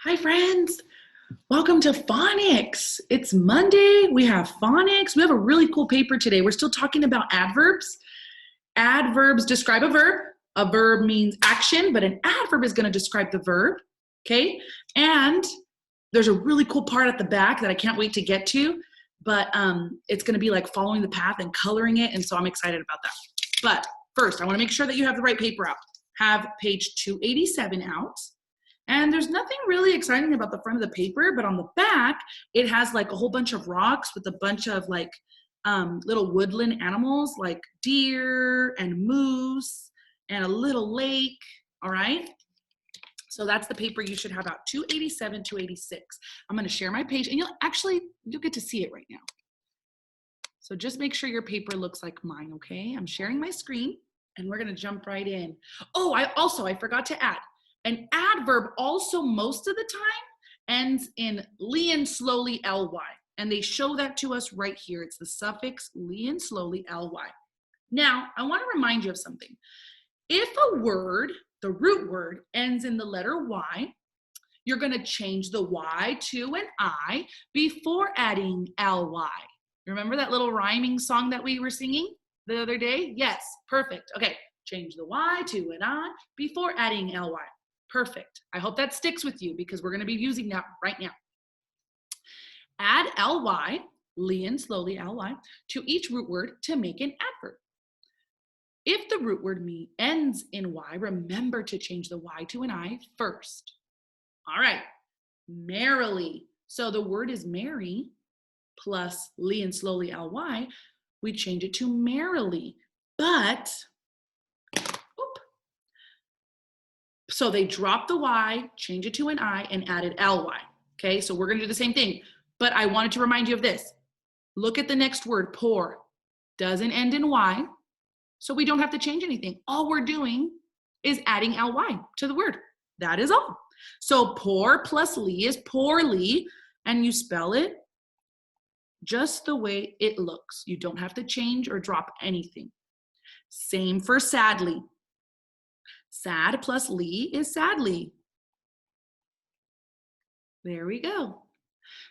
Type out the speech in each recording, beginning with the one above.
Hi friends, welcome to Phonics. It's Monday, we have Phonics. We have a really cool paper today. We're still talking about adverbs. Adverbs describe a verb. A verb means action, but an adverb is going to describe the verb, okay? And there's a really cool part at the back that I can't wait to get to, but it's going to be like following the path and coloring it, and so I'm excited about that. But first, I want to make sure that you have the right paper out. Have page 287 out. And there's nothing really exciting about the front of the paper, but on the back, it has like a whole bunch of rocks with a bunch of like little woodland animals like deer and moose and a little lake, all right? So that's the paper you should have out, 287, 286. I'm gonna share my page and you'll get to see it right now. So just make sure your paper looks like mine, okay? I'm sharing my screen and we're gonna jump right in. Oh, I forgot to add, an adverb also most of the time ends in ly and slowly ly, and they show that to us right here. It's the suffix ly and slowly ly. Now, I want to remind you of something. If a word, the root word, ends in the letter Y, you're going to change the Y to an I before adding ly. Remember that little rhyming song that we were singing the other day? Yes, perfect. Okay, change the Y to an I before adding ly. Perfect. I hope that sticks with you because we're going to be using that right now. Add ly, ly and slowly ly, to each root word to make an adverb. If the root word ends in Y, remember to change the Y to an I first. All right, merrily. So the word is merry plus ly and slowly ly. We change it to merrily, but so they dropped the Y, change it to an I, and added ly. Okay, so we're gonna do the same thing. But I wanted to remind you of this. Look at the next word, pour. Doesn't end in Y, so we don't have to change anything. All we're doing is adding ly to the word. That is all. So pour plus ly is poorly, and you spell it just the way it looks. You don't have to change or drop anything. Same for sadly. Sad plus ly is sadly. There we go.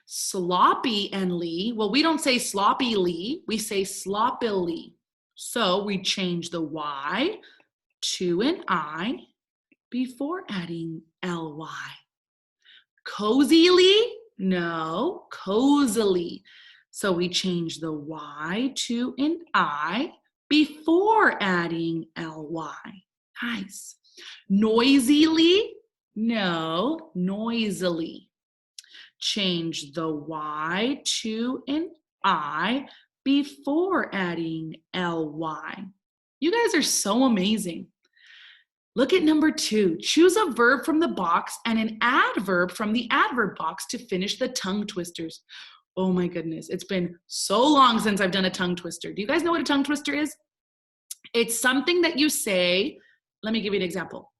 Sloppy and ly, well, we don't say sloppily, we say sloppily. So we change the Y to an I before adding ly. Cozily? No, cozily. So we change the Y to an I before adding ly. Nice. Noisily? No, noisily. Change the Y to an I before adding ly. You guys are so amazing. Look at number 2. Choose a verb from the box and an adverb from the adverb box to finish the tongue twisters. Oh my goodness, it's been so long since I've done a tongue twister. Do you guys know what a tongue twister is? It's something that you say. Let me give you an example.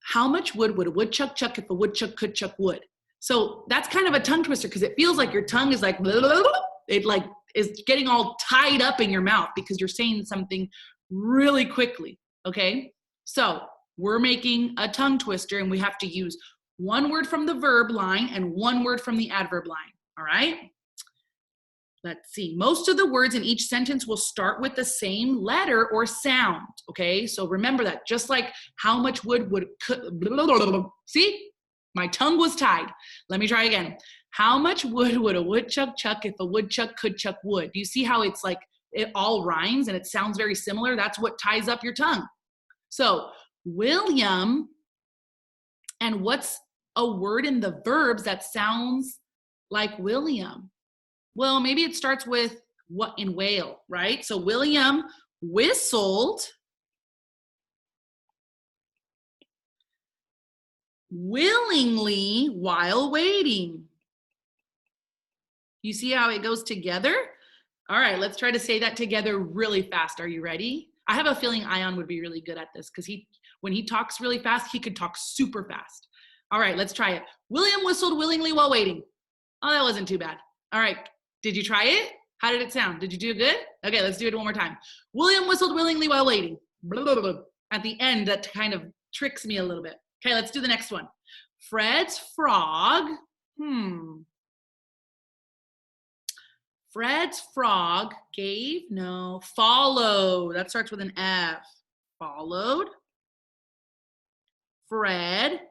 How much wood would a woodchuck chuck if a woodchuck could chuck wood? So that's kind of a tongue twister because it feels like your tongue is like, it like is getting all tied up in your mouth because you're saying something really quickly, okay? So we're making a tongue twister and we have to use one word from the verb line and one word from the adverb line, all right? Let's see, most of the words in each sentence will start with the same letter or sound, okay? So remember that, just like how much wood would, see? My tongue was tied. Let me try again. How much wood would a woodchuck chuck if a woodchuck could chuck wood? Do you see how it's like, it all rhymes and it sounds very similar? That's what ties up your tongue. So William, and what's a word in the verbs that sounds like William? Well, maybe it starts with what in whale, right? So William whistled willingly while waiting. You see how it goes together? All right, let's try to say that together really fast. Are you ready? I have a feeling Ion would be really good at this because when he talks really fast, he could talk super fast. All right, let's try it. William whistled willingly while waiting. Oh, that wasn't too bad. All right, did you try it? How did it sound? Did you do good? Okay, let's do it one more time. William whistled willingly while waiting. Blah, blah, blah. At the end, that kind of tricks me a little bit. Okay, let's do the next one. Fred's frog, Fred's frog gave, no, followed. That starts with an F. Followed. Fred.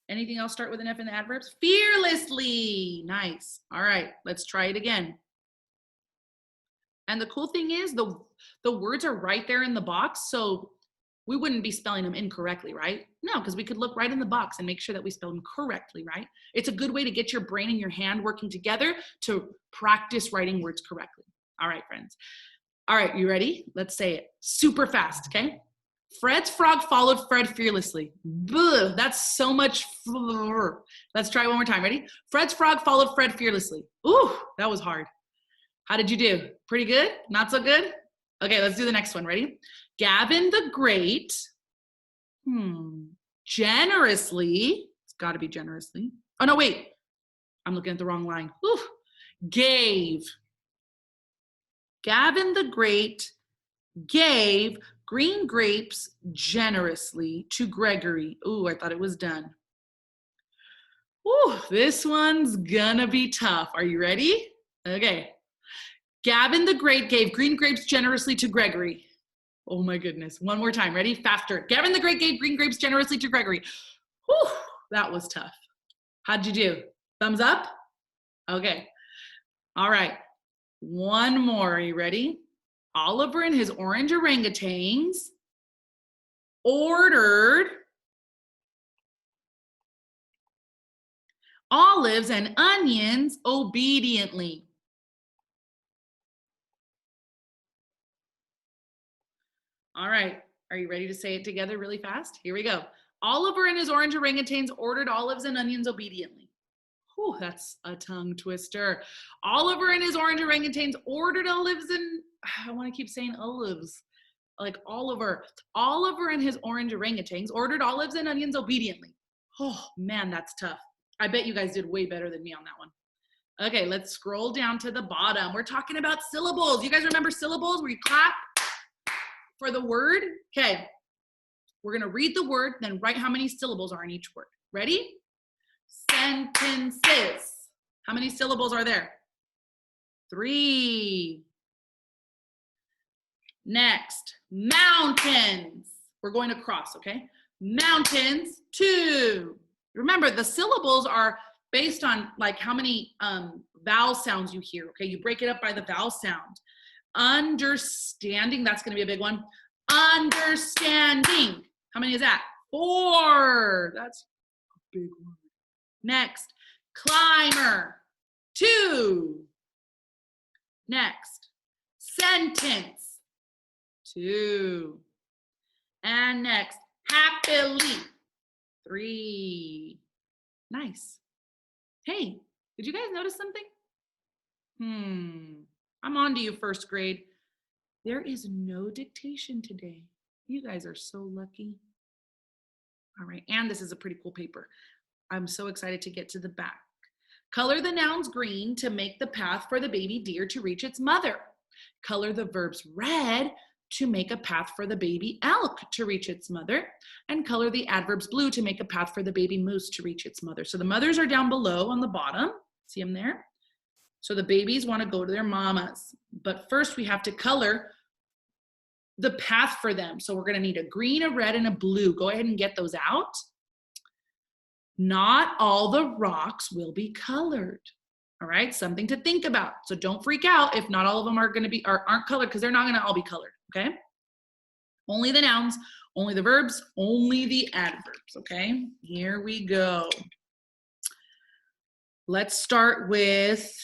Anything else start with an F in the adverbs? Fearlessly. Nice. All right, let's try it again. And the cool thing is the words are right there in the box, so we wouldn't be spelling them incorrectly, right? No, because we could look right in the box and make sure that we spell them correctly, right? It's a good way to get your brain and your hand working together to practice writing words correctly. All right, friends. All right, you ready? Let's say it super fast, okay? Fred's frog followed Fred fearlessly. Boo, that's so much. Let's try one more time. Ready? Fred's frog followed Fred fearlessly. Ooh, that was hard. How did you do? Pretty good? Not so good? Okay, let's do the next one. Ready? Gavin the Great, generously, it's got to be generously. Oh, no, wait. I'm looking at the wrong line. Ooh, gave. Gavin the Great gave green grapes generously to Gregory. Ooh, I thought it was done. Ooh, this one's gonna be tough. Are you ready? Okay. Gavin the Great gave green grapes generously to Gregory. Oh my goodness. One more time. Ready? Faster. Gavin the Great gave green grapes generously to Gregory. Whew, that was tough. How'd you do? Thumbs up? Okay. All right. One more. Are you ready? Oliver and his orange orangutans ordered olives and onions obediently. All right, are you ready to say it together really fast? Here we go. Oliver and his orange orangutans ordered olives and onions obediently. Whew, that's a tongue twister. Oliver and his orange orangutans ordered olives and, I want to keep saying olives, like Oliver. Oliver and his orange orangutans ordered olives and onions obediently. Oh man, that's tough. I bet you guys did way better than me on that one. Okay, let's scroll down to the bottom. We're talking about syllables. You guys remember syllables where you clap for the word? Okay, we're gonna read the word, then write how many syllables are in each word. Ready? Sentences. How many syllables are there? 3. Next, mountains. We're going across, okay? Mountains, 2. Remember, the syllables are based on like how many vowel sounds you hear, okay? You break it up by the vowel sound. Understanding, that's gonna be a big one. Understanding. How many is that? 4. That's a big one. Next, climber. 2. Next, sentence. 2. And next, happily. 3. Nice. Hey, did you guys notice something? I'm on to you, first grade. There is no dictation today. You guys are so lucky. All right, and this is a pretty cool paper. I'm so excited to get to the back. Color the nouns green to make the path for the baby deer to reach its mother. Color the verbs red to make a path for the baby elk to reach its mother. And color the adverbs blue to make a path for the baby moose to reach its mother. So the mothers are down below on the bottom. See them there? So the babies want to go to their mamas. But first we have to color the path for them. So we're going to need a green, a red, and a blue. Go ahead and get those out. Not all the rocks will be colored. All right, something to think about. So don't freak out if not all of them are going to be or aren't colored, because they're not going to all be colored. Okay, only the nouns, only the verbs, only the adverbs. Okay, here we go. Let's start with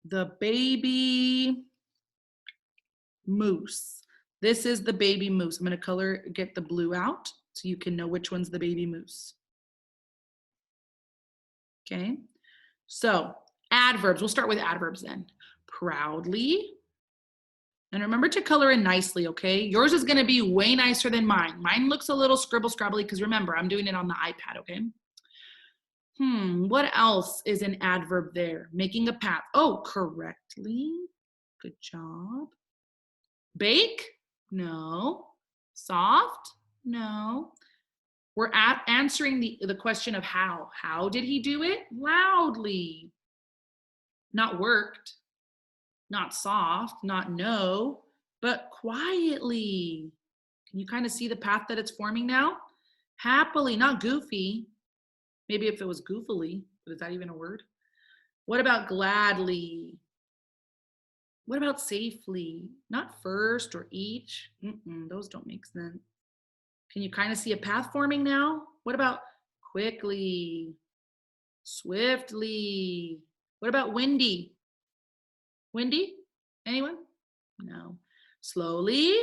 the baby moose. This is the baby moose. I'm going to get the blue out so you can know which one's the baby moose. Okay, so adverbs. We'll start with adverbs then. Proudly. And remember to color in nicely, okay? Yours is going to be way nicer than mine. Mine looks a little scribble-scrabbly because remember, I'm doing it on the iPad, okay? What else is an adverb there? Making a path. Oh, correctly. Good job. Bake? No. Soft? No. We're answering the question of how. How did he do it? Loudly. Not worked, not soft, not no, but quietly. Can you kind of see the path that it's forming now? Happily, not goofy. Maybe if it was goofily, but is that even a word? What about gladly? What about safely? Not first or each. Those don't make sense. Can you kind of see a path forming now? What about quickly, swiftly? What about windy? Windy? Anyone? No. Slowly,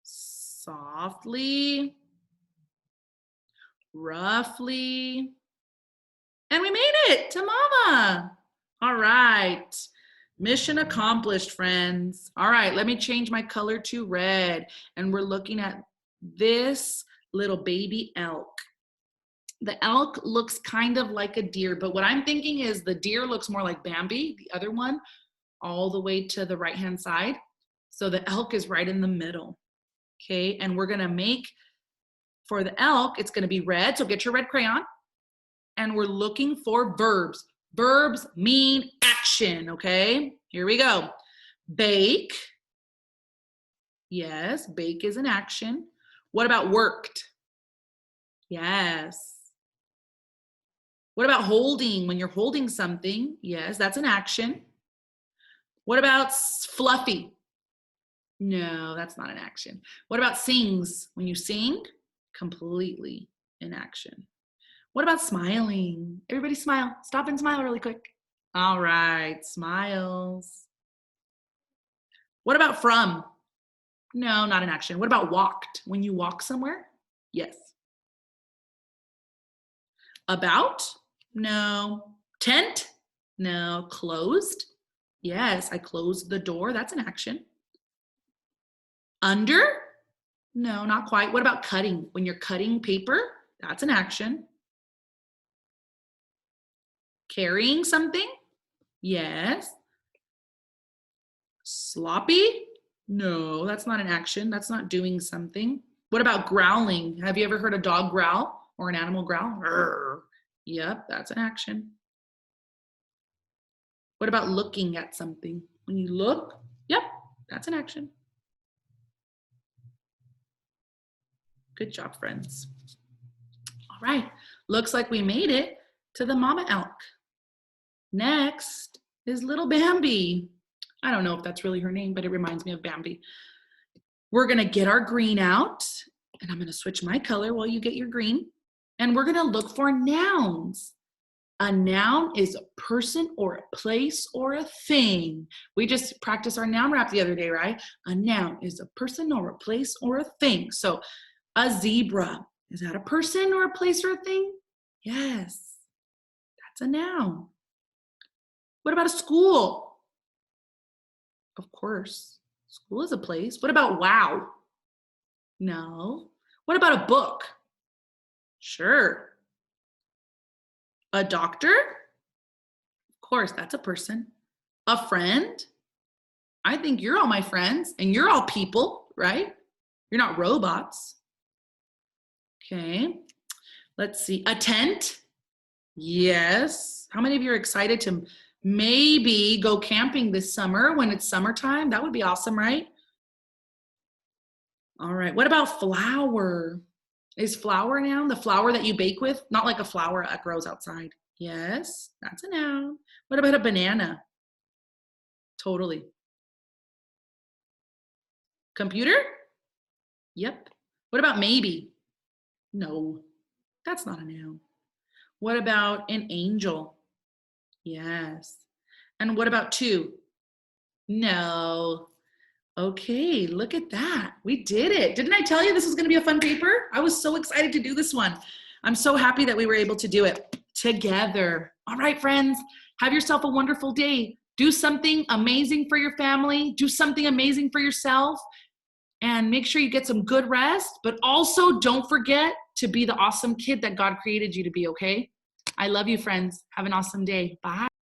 softly, roughly. And we made it to mama. All right. Mission accomplished, friends. All right, let me change my color to red. And we're looking at this little baby elk. The elk looks kind of like a deer, but what I'm thinking is the deer looks more like Bambi, the other one, all the way to the right-hand side. So the elk is right in the middle, okay? And we're gonna make, for the elk, it's gonna be red, so get your red crayon. And we're looking for verbs. Verbs mean action, okay? Here we go. Bake. Yes, bake is an action. What about worked? Yes. What about holding? When you're holding something, yes, that's an action. What about fluffy? No, that's not an action. What about sings? When you sing, completely in action. What about smiling? Everybody smile. Stop and smile really quick. All right, smiles. What about from? No, not an action. What about walked? When you walk somewhere? Yes. About? No. Tent? No. Closed? Yes, I closed the door. That's an action. Under? No, not quite. What about cutting? When you're cutting paper, that's an action. Carrying something? Yes. Sloppy? No, that's not an action. That's not doing something. What about growling? Have you ever heard a dog growl or an animal growl? Rrr. Yep, that's an action. What about looking at something? When you look, yep, that's an action. Good job, friends. All right, looks like we made it to the mama elk. Next is little Bambi. I don't know if that's really her name, but it reminds me of Bambi. We're gonna get our green out, and I'm gonna switch my color while you get your green, and we're gonna look for nouns. A noun is a person or a place or a thing. We just practiced our noun rap the other day, right? A noun is a person or a place or a thing. So a zebra, is that a person or a place or a thing? Yes, that's a noun. What about a school? Of course, school is a place. What about wow? No. What about a book? Sure. A doctor? Of course, that's a person. A friend? I think you're all my friends, and you're all people, right? You're not robots. Okay, let's see. A tent? Yes. How many of you are excited to maybe go camping this summer when it's summertime? That would be awesome, right? All right, what about flour? Is flour a noun? The flour that you bake with? Not like a flower that grows outside. Yes, that's a noun. What about a banana? Totally. Computer? Yep. What about maybe? No, that's not a noun. What about an angel? Yes. And what about two? No. Okay, look at that. We did it. Didn't I tell you this was going to be a fun paper? I was so excited to do this one. I'm so happy that we were able to do it together. All right, friends, have yourself a wonderful day. Do something amazing for your family. Do something amazing for yourself. And make sure you get some good rest. But also, don't forget to be the awesome kid that God created you to be, okay? I love you, friends. Have an awesome day. Bye.